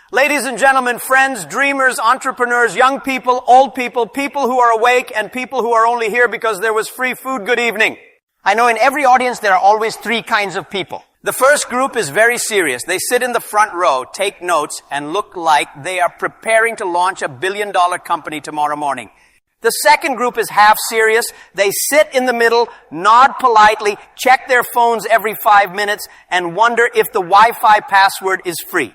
Ladies and gentlemen, friends, dreamers, entrepreneurs, young people, old people, people who are awake and people who are only here because there was free food, good evening. I know in every audience there are always three kinds of people. The first group is very serious. They sit in the front row, take notes, and look like they are preparing to launch a billion-dollar company tomorrow morning. The second group is half serious. They sit in the middle, nod politely, check their phones every 5 minutes, and wonder if the Wi-Fi password is free.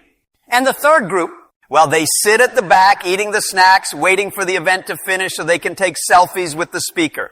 And the third group, well, they sit at the back eating the snacks, waiting for the event to finish so they can take selfies with the speaker.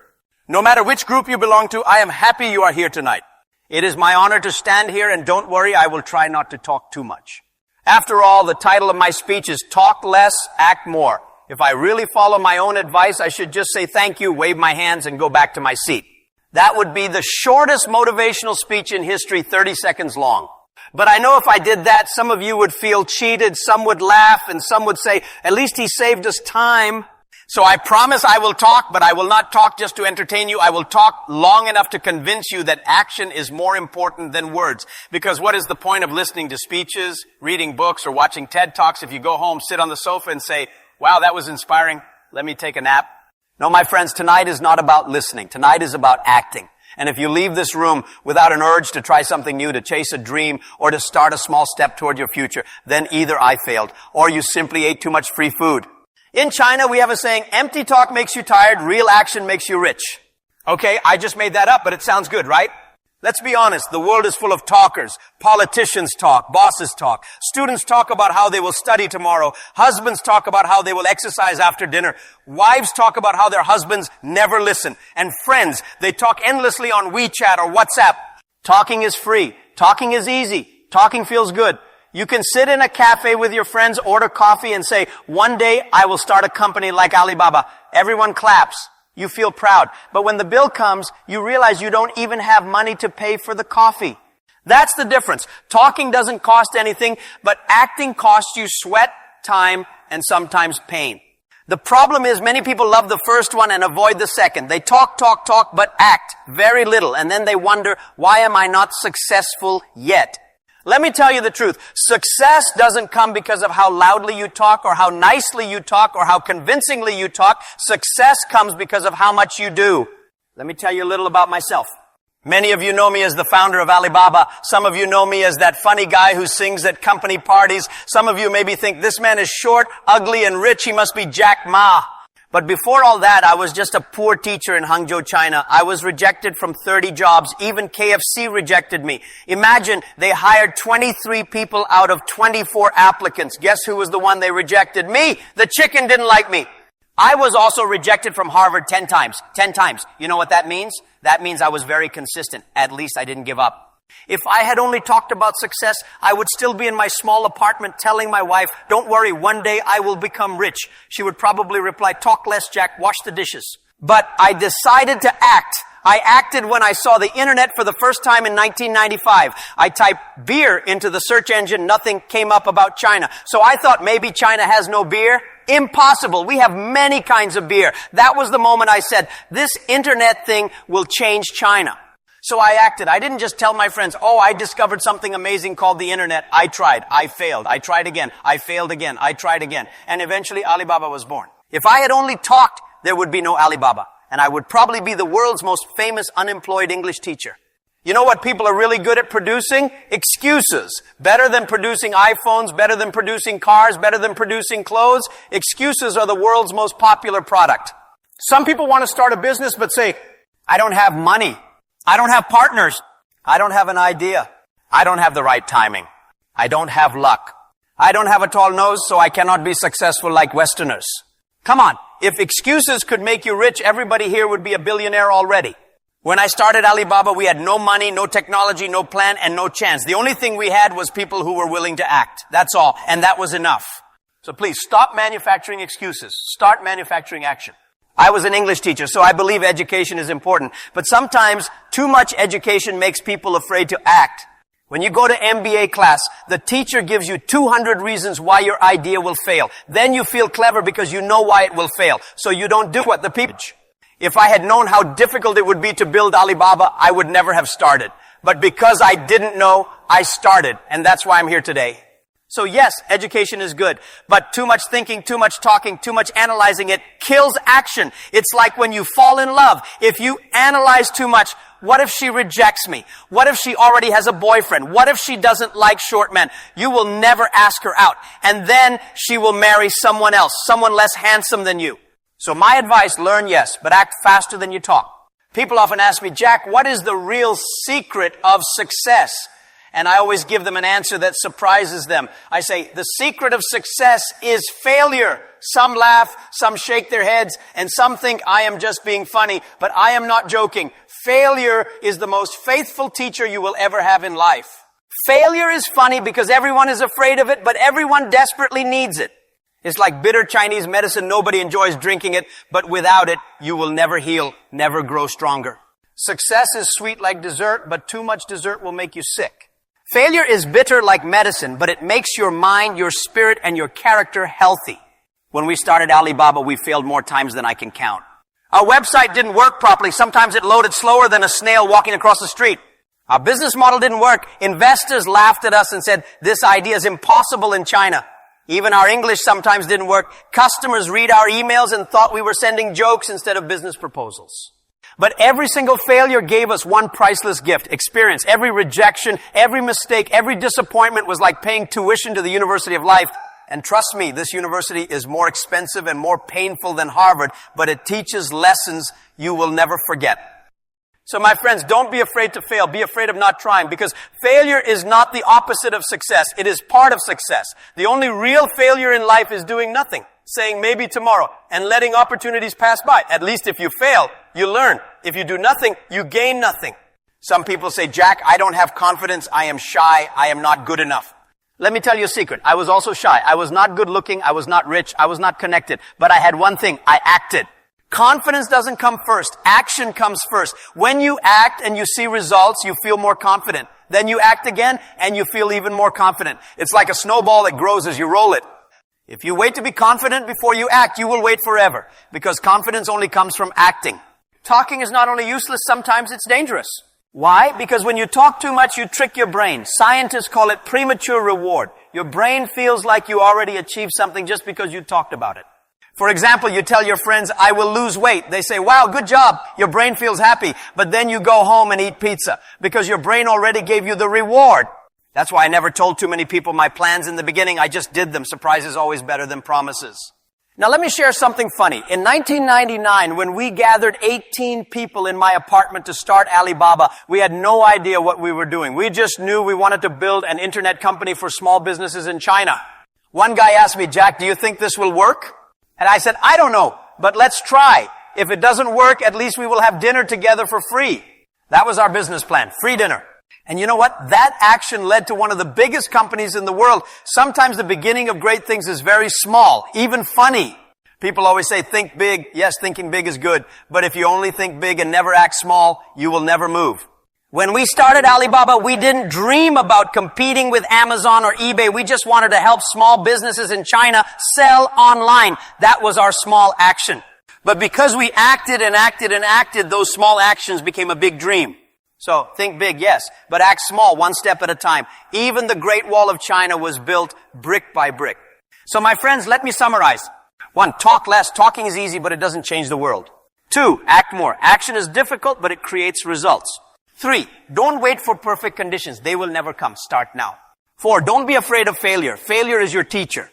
No matter which group you belong to, I am happy you are here tonight. It is my honor to stand here, and don't worry, I will try not to talk too much. After all, the title of my speech is Talk Less, Act More. If I really follow my own advice, I should just say thank you, wave my hands, and go back to my seat. That would be the shortest motivational speech in history, 30 seconds long. But I know if I did that, some of you would feel cheated, some would laugh, and some would say, at least he saved us time. So I promise I will talk, but I will not talk just to entertain you. I will talk long enough to convince you that action is more important than words. Because what is the point of listening to speeches, reading books, or watching TED Talks if you go home, sit on the sofa, and say, wow, that was inspiring. Let me take a nap. No, my friends, tonight is not about listening. Tonight is about acting. And if you leave this room without an urge to try something new, to chase a dream, or to start a small step toward your future, then either I failed, or you simply ate too much free food. In China, we have a saying, empty talk makes you tired, real action makes you rich. Okay, I just made that up, but it sounds good, right? Let's be honest, the world is full of talkers. Politicians talk, bosses talk, students talk about how they will study tomorrow, husbands talk about how they will exercise after dinner, wives talk about how their husbands never listen, and friends, they talk endlessly on WeChat or WhatsApp. Talking is free, talking is easy, talking feels good. You can sit in a cafe with your friends, order coffee, and say, one day I will start a company like Alibaba. Everyone claps. You feel proud. But when the bill comes, you realize you don't even have money to pay for the coffee. That's the difference. Talking doesn't cost anything, but acting costs you sweat, time, and sometimes pain. The problem is many people love the first one and avoid the second. They talk, but act very little. And then they wonder, why am I not successful yet? Let me tell you the truth. Success doesn't come because of how loudly you talk or how nicely you talk or how convincingly you talk. Success comes because of how much you do. Let me tell you a little about myself. Many of you know me as the founder of Alibaba. Some of you know me as that funny guy who sings at company parties. Some of you maybe think this man is short, ugly, and rich. He must be Jack Ma. But before all that, I was just a poor teacher in Hangzhou, China. I was rejected from 30 jobs. Even KFC rejected me. Imagine they hired 23 people out of 24 applicants. Guess who was the one they rejected? Me! The chicken didn't like me. I was also rejected from Harvard 10 times. 10 times. You know what that means? That means I was very consistent. At least I didn't give up. If I had only talked about success, I would still be in my small apartment telling my wife, don't worry, one day I will become rich. She would probably reply, talk less, Jack, wash the dishes. But I decided to act. I acted when I saw the internet for the first time in 1995. I typed beer into the search engine. Nothing came up about China. So I thought maybe China has no beer. Impossible. We have many kinds of beer. That was the moment I said, this internet thing will change China. So I acted. I didn't just tell my friends, oh, I discovered something amazing called the internet. I tried. I failed. I tried again. I failed again. I tried again. And eventually Alibaba was born. If I had only talked, there would be no Alibaba. And I would probably be the world's most famous unemployed English teacher. You know what people are really good at producing? Excuses. Better than producing iPhones, better than producing cars, better than producing clothes. Excuses are the world's most popular product. Some people want to start a business but say, I don't have money. I don't have partners. I don't have an idea. I don't have the right timing. I don't have luck. I don't have a tall nose, so I cannot be successful like Westerners. Come on. If excuses could make you rich, everybody here would be a billionaire already. When I started Alibaba, we had no money, no technology, no plan, and no chance. The only thing we had was people who were willing to act. That's all. And that was enough. So please, stop manufacturing excuses. Start manufacturing action. I was an English teacher, so I believe education is important. But sometimes too much education makes people afraid to act. When you go to MBA class, the teacher gives you 200 reasons why your idea will fail. Then you feel clever because you know why it will fail. So you don't do what the people. If I had known how difficult it would be to build Alibaba, I would never have started. But because I didn't know, I started. And that's why I'm here today. So yes, education is good, but too much thinking, too much talking, too much analyzing it kills action. It's like when you fall in love. If you analyze too much, what if she rejects me? What if she already has a boyfriend? What if she doesn't like short men? You will never ask her out. And then she will marry someone else, someone less handsome than you. So my advice, learn yes, but act faster than you talk. People often ask me, Jack, what is the real secret of success? And I always give them an answer that surprises them. I say, the secret of success is failure. Some laugh, some shake their heads, and some think I am just being funny, but I am not joking. Failure is the most faithful teacher you will ever have in life. Failure is funny because everyone is afraid of it, but everyone desperately needs it. It's like bitter Chinese medicine. Nobody enjoys drinking it, but without it, you will never heal, never grow stronger. Success is sweet like dessert, but too much dessert will make you sick. Failure is bitter like medicine, but it makes your mind, your spirit, and your character healthy. When we started Alibaba, we failed more times than I can count. Our website didn't work properly. Sometimes it loaded slower than a snail walking across the street. Our business model didn't work. Investors laughed at us and said, this idea is impossible in China. Even our English sometimes didn't work. Customers read our emails and thought we were sending jokes instead of business proposals. But every single failure gave us one priceless gift, experience. Every rejection, every mistake, every disappointment was like paying tuition to the University of Life. And trust me, this university is more expensive and more painful than Harvard, but it teaches lessons you will never forget. So my friends, don't be afraid to fail. Be afraid of not trying, because failure is not the opposite of success. It is part of success. The only real failure in life is doing nothing, saying maybe tomorrow, and letting opportunities pass by. At least if you fail, you learn. If you do nothing, you gain nothing. Some people say, Jack, I don't have confidence. I am shy. I am not good enough. Let me tell you a secret. I was also shy. I was not good looking. I was not rich. I was not connected. But I had one thing. I acted. Confidence doesn't come first. Action comes first. When you act and you see results, you feel more confident. Then you act again and you feel even more confident. It's like a snowball that grows as you roll it. If you wait to be confident before you act, you will wait forever, because confidence only comes from acting. Talking is not only useless, sometimes it's dangerous. Why? Because when you talk too much, you trick your brain. Scientists call it premature reward. Your brain feels like you already achieved something just because you talked about it. For example, you tell your friends, I will lose weight. They say, wow, good job. Your brain feels happy. But then you go home and eat pizza because your brain already gave you the reward. That's why I never told too many people my plans in the beginning. I just did them. Surprise is always better than promises. Now let me share something funny. In 1999, when we gathered 18 people in my apartment to start Alibaba, we had no idea what we were doing. We just knew we wanted to build an internet company for small businesses in China. One guy asked me, Jack, do you think this will work? And I said, I don't know, but let's try. If it doesn't work, at least we will have dinner together for free. That was our business plan, free dinner. And you know what? That action led to one of the biggest companies in the world. Sometimes the beginning of great things is very small, even funny. People always say, think big. Yes, thinking big is good. But if you only think big and never act small, you will never move. When we started Alibaba, we didn't dream about competing with Amazon or eBay. We just wanted to help small businesses in China sell online. That was our small action. But because we acted and acted and acted, those small actions became a big dream. So think big, yes, but act small, one step at a time. Even the Great Wall of China was built brick by brick. So my friends, let me summarize. 1, talk less. Talking is easy, but it doesn't change the world. 2, act more. Action is difficult, but it creates results. 3, don't wait for perfect conditions. They will never come. Start now. 4, don't be afraid of failure. Failure is your teacher.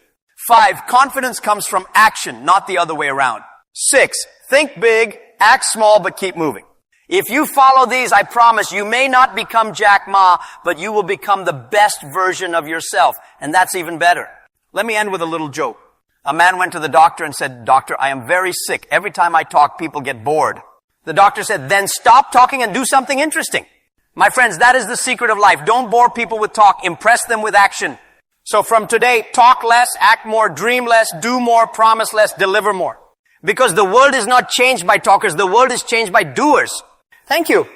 5, confidence comes from action, not the other way around. 6, think big, act small, but keep moving. If you follow these, I promise you may not become Jack Ma, but you will become the best version of yourself. And that's even better. Let me end with a little joke. A man went to the doctor and said, Doctor, I am very sick. Every time I talk, people get bored. The doctor said, then stop talking and do something interesting. My friends, that is the secret of life. Don't bore people with talk. Impress them with action. So from today, talk less, act more, dream less, do more, promise less, deliver more. Because the world is not changed by talkers. The world is changed by doers. Thank you.